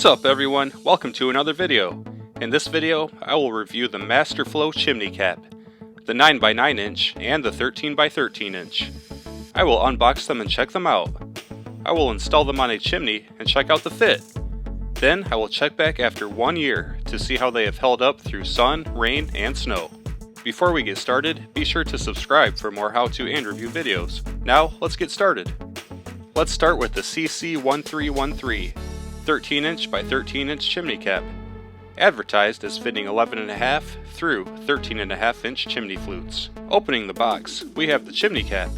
What's up everyone, welcome to another video. In this video, I will review the Master Flow chimney cap, the 9x9 inch and the 13x13 inch. I will unbox them and check them out. I will install them on a chimney and check out the fit. Then I will check back after 1 year to see how they have held up through sun, rain, and snow. Before we get started, be sure to subscribe for more how-to and review videos. Now, let's get started. Let's start with the CC1313. 13 inch by 13 inch chimney cap, advertised as fitting 11.5 through 13.5 inch chimney flutes. Opening the box, we have the chimney cap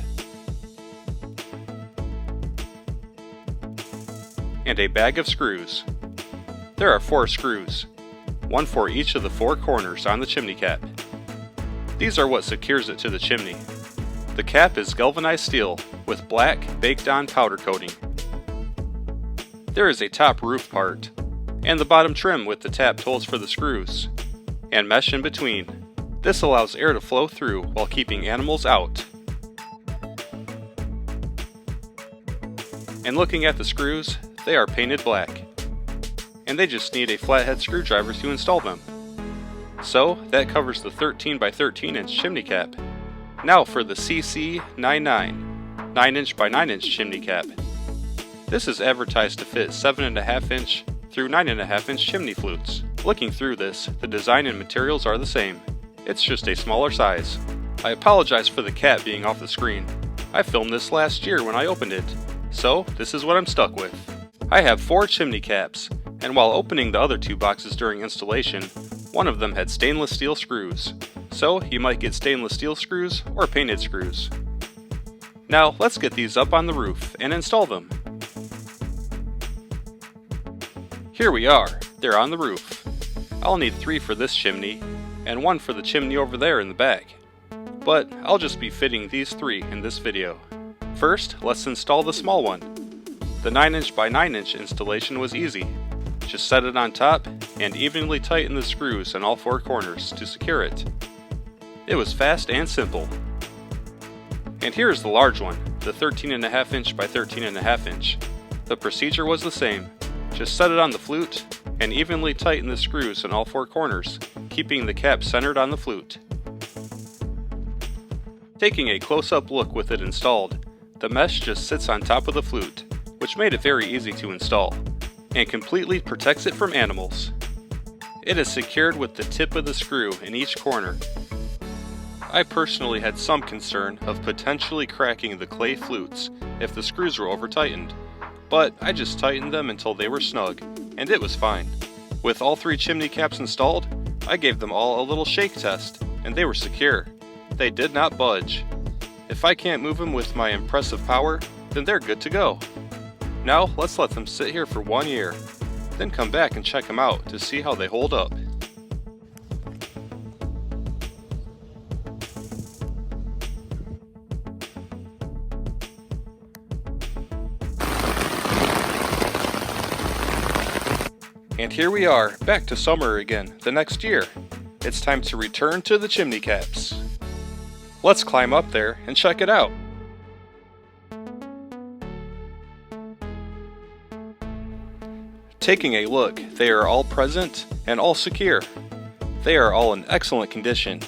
and a bag of screws. There are 4 screws, one for each of the 4 corners on the chimney cap. These are what secures it to the chimney. The cap is galvanized steel with black baked on powder coating. There is a top roof part, and the bottom trim with the tapped holes for the screws, and mesh in between. This allows air to flow through while keeping animals out. And looking at the screws, they are painted black, and they just need a flathead screwdriver to install them. So that covers the 13x13 inch chimney cap. Now for the CC99, 9 inch by 9 inch chimney cap. This is advertised to fit 7.5 inch through 9.5 inch chimney flutes. Looking through this, the design and materials are the same. It's just a smaller size. I apologize for the cat being off the screen. I filmed this last year when I opened it, so this is what I'm stuck with. I have 4 chimney caps, and while opening the other 2 boxes during installation, one of them had stainless steel screws. So you might get stainless steel screws or painted screws. Now let's get these up on the roof and install them. Here we are, they're on the roof. I'll need 3 for this chimney, and 1 for the chimney over there in the back. But I'll just be fitting these 3 in this video. First, let's install the small one. The 9 inch by 9 inch installation was easy. Just set it on top and evenly tighten the screws on all 4 corners to secure it. It was fast and simple. And here is the large one, the 13.5 inch by 13.5 inch. The procedure was the same. Just set it on the flute and evenly tighten the screws in all 4 corners, keeping the cap centered on the flute. Taking a close-up look with it installed, the mesh just sits on top of the flute, which made it very easy to install, and completely protects it from animals. It is secured with the tip of the screw in each corner. I personally had some concern of potentially cracking the clay flutes if the screws were over-tightened, but I just tightened them until they were snug, and it was fine. With all 3 chimney caps installed, I gave them all a little shake test, and they were secure. They did not budge. If I can't move them with my impressive power, then they're good to go. Now let's let them sit here for 1 year, then come back and check them out to see how they hold up. And here we are, back to summer again, the next year. It's time to return to the chimney caps. Let's climb up there and check it out. Taking a look, they are all present and all secure. They are all in excellent condition.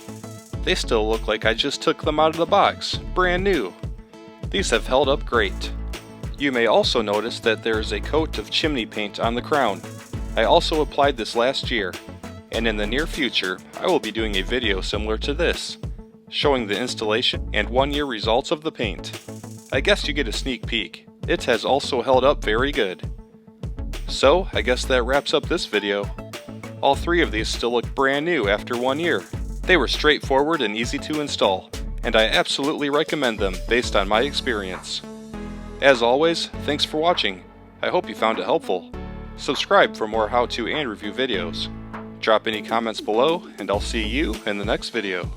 They still look like I just took them out of the box, brand new. These have held up great. You may also notice that there is a coat of chimney paint on the crown. I also applied this last year, and in the near future I will be doing a video similar to this, showing the installation and 1 year results of the paint. I guess you get a sneak peek. It has also held up very good. So I guess that wraps up this video. All 3 of these still look brand new after 1 year. They were straightforward and easy to install, and I absolutely recommend them based on my experience. As always, thanks for watching. I hope you found it helpful. Subscribe for more how-to and review videos. Drop any comments below, and I'll see you in the next video.